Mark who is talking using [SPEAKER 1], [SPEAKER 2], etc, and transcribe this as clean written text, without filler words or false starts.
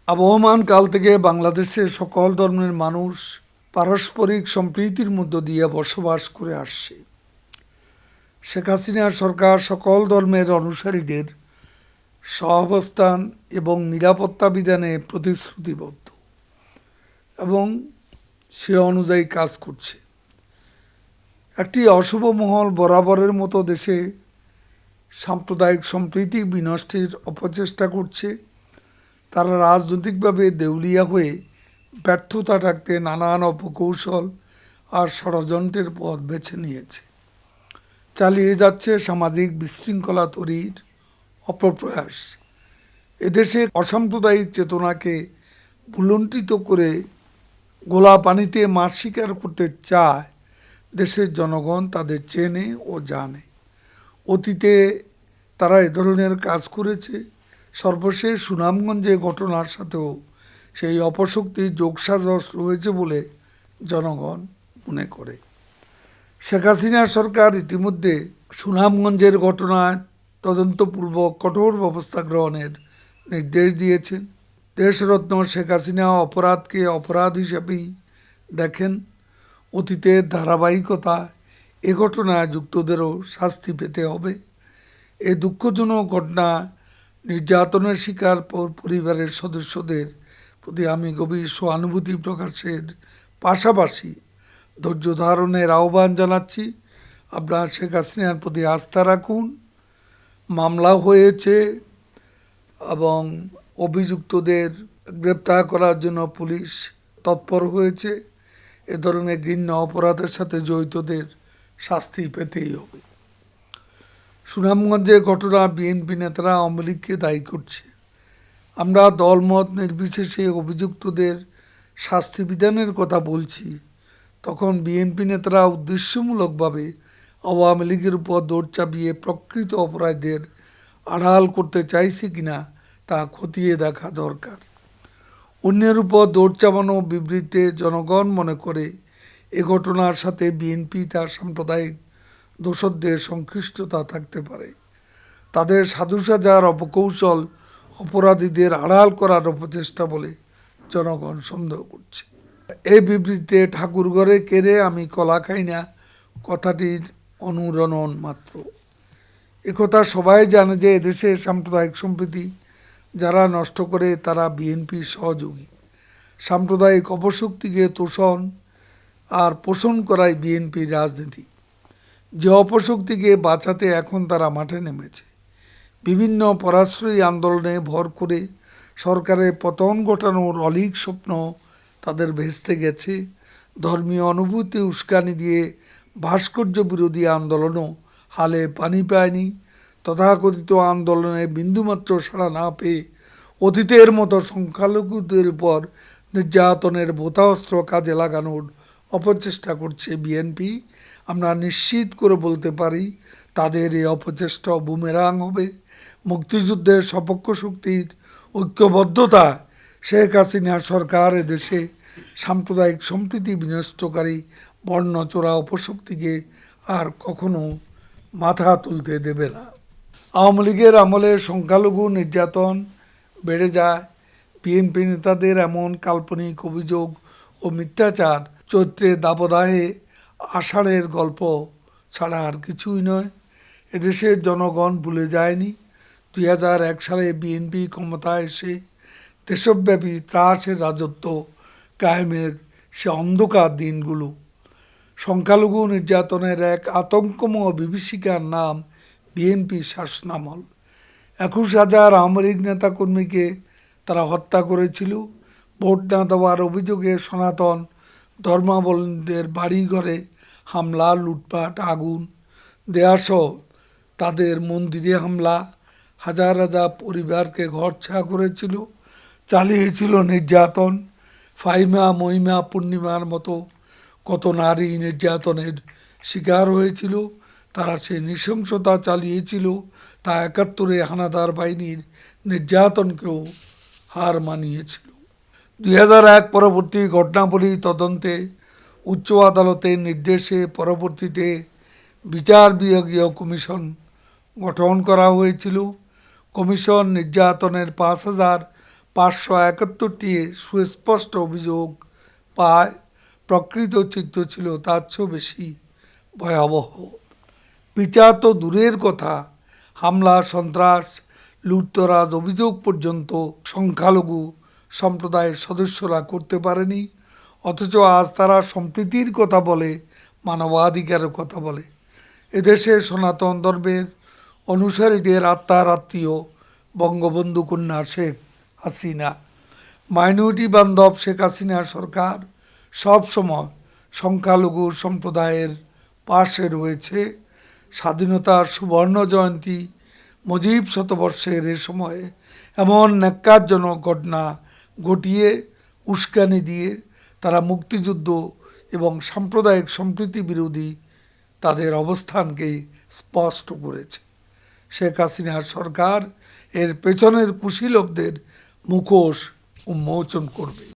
[SPEAKER 1] আবহমান কাল থেকে বাংলাদেশে সকল ধর্মের মানুষ পারস্পরিক সম্প্রীতির মধ্য দিয়ে বসবাস করে আসছে। শেখ হাসিনা সরকার সকল ধর্মের অনুসারীদের সহাবস্থান এবং নিরাপত্তা বিধানে প্রতিশ্রুতিবদ্ধ এবং সে অনুযায়ী কাজ করছে। একটি অশুভ মহল বরাবরের মতো দেশে সাম্প্রদায়িক সম্প্রীতি বিনষ্টের অপচেষ্টা করছে। তারা রাজনৈতিকভাবে দেউলিয়া হয়ে ব্যর্থতা ঢাকতে নানান অপকৌশল আর ষড়যন্ত্রের পথ বেছে নিয়েছে। চালিয়ে যাচ্ছে সামাজিক বিশৃঙ্খলা তৈরির অপপ্রয়াস। এদেশে অসাম্প্রদায়িক চেতনাকে ভুলুণ্ঠিত করে গোলা পানিতে মাছ শিকার করতে চায় দেশের জনগণ, তাদের চেনে ও জানে। অতীতে তারা এ ধরনের কাজ করেছে। সর্বশেষ সুনামগঞ্জে ঘটনার সাথেও সেই অপশক্তির যোগসাজশ রয়েছে বলে জনগণ মনে করে। শেখ হাসিনা সরকার ইতিমধ্যে সুনামগঞ্জের ঘটনায় তদন্তপূর্বক কঠোর ব্যবস্থা গ্রহণের নির্দেশ দিয়েছেন। দেশরত্ন শেখ হাসিনা অপরাধকে অপরাধ হিসাবেই দেখেন। অতীতের ধারাবাহিকতা এ ঘটনায় যুক্তদেরও শাস্তি পেতে হবে। এই দুঃখজনক ঘটনা নির্যাতনের শিকার পরিবারের সদস্যদের প্রতি আমি গভীর সহানুভূতি প্রকাশের পাশাপাশি ধৈর্য ধারণের আহ্বান জানাচ্ছি। আপনারা শেখ হাসিনার প্রতি আস্থা রাখুন। মামলা হয়েছে এবং অভিযুক্তদের গ্রেপ্তার করার জন্য পুলিশ তৎপর হয়েছে। এ ধরনের ঘৃণ্য অপরাধের সাথে জড়িতদের শাস্তি পেতেই হবে। সুনামগঞ্জের ঘটনা বিএনপি নেতারা আওয়ামী লীগকে দায়ী করছে। আমরা দলমত নির্বিশেষে অভিযুক্তদের শাস্তি বিধানের কথা বলছি, তখন বিএনপি নেতারা উদ্দেশ্যমূলকভাবে আওয়ামী লীগের উপর দৌড় চাপিয়ে প্রকৃত অপরাধীদের আড়াল করতে চাইছে কিনা তা খতিয়ে দেখা দরকার। অন্যের উপর দৌড় চাপানো বিবৃতিতে জনগণ মনে করে এ ঘটনার সাথে বিএনপি তার সাম্প্রদায়িক দোসরদের সংশ্লিষ্টতা থাকতে পারে। তাদের সাধুসাজার অপকৌশল অপরাধীদের আড়াল করার অপচেষ্টা বলে জনগণ সন্দেহ করছে। এই বিবৃতিতে ঠাকুরঘরে কেড়ে আমি কলা খাই না কথাটির অনুরণন মাত্র। একথা সবাই জানে যে এদেশে সাম্প্রদায়িক সম্প্রীতি যারা নষ্ট করে তারা বিএনপির সহযোগী। সাম্প্রদায়িক অপশক্তিকে তোষণ আর পোষণ করাই বিএনপির রাজনীতি। যে অপশক্তিকে বাঁচাতে এখন তারা মাঠে নেমেছে। বিভিন্ন পরাশ্রয়ী আন্দোলনে ভর করে সরকারের পতন ঘটানোর অলীক স্বপ্ন তাদের ভেস্তে গেছে। ধর্মীয় অনুভূতি উস্কানি দিয়ে ভাস্কর্য বিরোধী আন্দোলনও হালে পানি পায়নি। তথাকথিত আন্দোলনে বিন্দুমাত্র সাড়া না পেয়ে অতীতের মতো সংখ্যালঘুদের উপর নির্যাতনের বোতা অস্ত্র কাজে লাগানোর অপচেষ্টা করছে বিএনপি। আমরা নিশ্চিত করে বলতে পারি তাদের এই অপচেষ্টা বুমেরাং হবে। মুক্তিযুদ্ধের সপক্ষ শক্তির ঐক্যবদ্ধতা শেখ হাসিনা সরকার এদেশে সাম্প্রদায়িক সম্প্রীতি বিনষ্টকারী বর্ণচোরা অপশক্তিকে আর কখনো মাথা তুলতে দেবে না। আওয়ামী লীগের আমলে সংখ্যালঘু নির্যাতন বেড়ে যায়। বিএনপি নেতাদের এমন কাল্পনিক অভিযোগ ও মিথ্যাচার চৈত্রের দাবদাহে আষাঢ়ের গল্প ছাড়া আর কিছুই নয়। এদেশের জনগণ ভুলে যায়নি 2001 সালে বিএনপি ক্ষমতায় এসে দেশব্যাপী ত্রাসের রাজত্ব কায়েমের সে অন্ধকার দিনগুলো। সংখ্যালঘু নির্যাতনের এক আতঙ্কময় বিভীষিকার নাম বিএনপি শাসনামল। 21,000 আওয়ামী লীগ নেতাকর্মীকে তারা হত্যা করেছিল। ভোট না দেওয়ার অভিযোগে সনাতন ধর্মাবলম্বীদের বাড়িঘরে হামলা, লুটপাট, আগুন দেয়াসহ তাদের মন্দিরে হামলা, হাজার হাজার পরিবারকে ঘরছা করেছিল, চালিয়েছিল নির্যাতন। ফাহিমা, মহিমা, পূর্ণিমার মতো কত নারী নির্যাতনের শিকার হয়েছিল। তারা সেই নৃশংসতা চালিয়েছিল তা 71-এ হানাদার বাহিনীর নির্যাতনকেও হার মানিয়েছিল। 2001 পরবর্তী ঘটনাবলী তদন্তে উচ্চ আদালতের নির্দেশে পরবর্তীতে বিচার বিভাগীয় কমিশন গঠন করা হয়েছিল। কমিশন নির্যাতনের 5,000 571টি সুস্পষ্ট অভিযোগ পায়, প্রকৃত চিত্র ছিল তার চেয়েও বেশি ভয়াবহ। বিচার তো দূরের কথা, হামলা, সন্ত্রাস, লুটতরাজ অভিযোগ পর্যন্ত সংখ্যালঘু সম্প্রদায়ের সদস্যরা করতে পারেনি, অথচ আজ তারা সম্প্রীতির কথা বলে, মানবাধিকারের কথা বলে। এদেশে সনাতন ধর্মের অনুসারীদের আত্মার আত্মীয় বঙ্গবন্ধু কন্যা শেখ হাসিনা, মাইনরিটি বান্ধব শেখ হাসিনা সরকার সবসময় সংখ্যালঘু সম্প্রদায়ের পাশে রয়েছে। স্বাধীনতার সুবর্ণ জয়ন্তী, মুজিব শতবর্ষের এ সময়ে এমন ন্যাক্কারজনক ঘটনা ঘটিয়ে, উস্কানি দিয়ে তারা মুক্তিযুদ্ধ এবং সাম্প্রদায়িক সম্প্রীতি বিরোধী তাদের অবস্থানকে স্পষ্ট করেছে। শেখ হাসিনার সরকার এর পেছনের কুশীলবদের মুখোশ উন্মোচন করবে।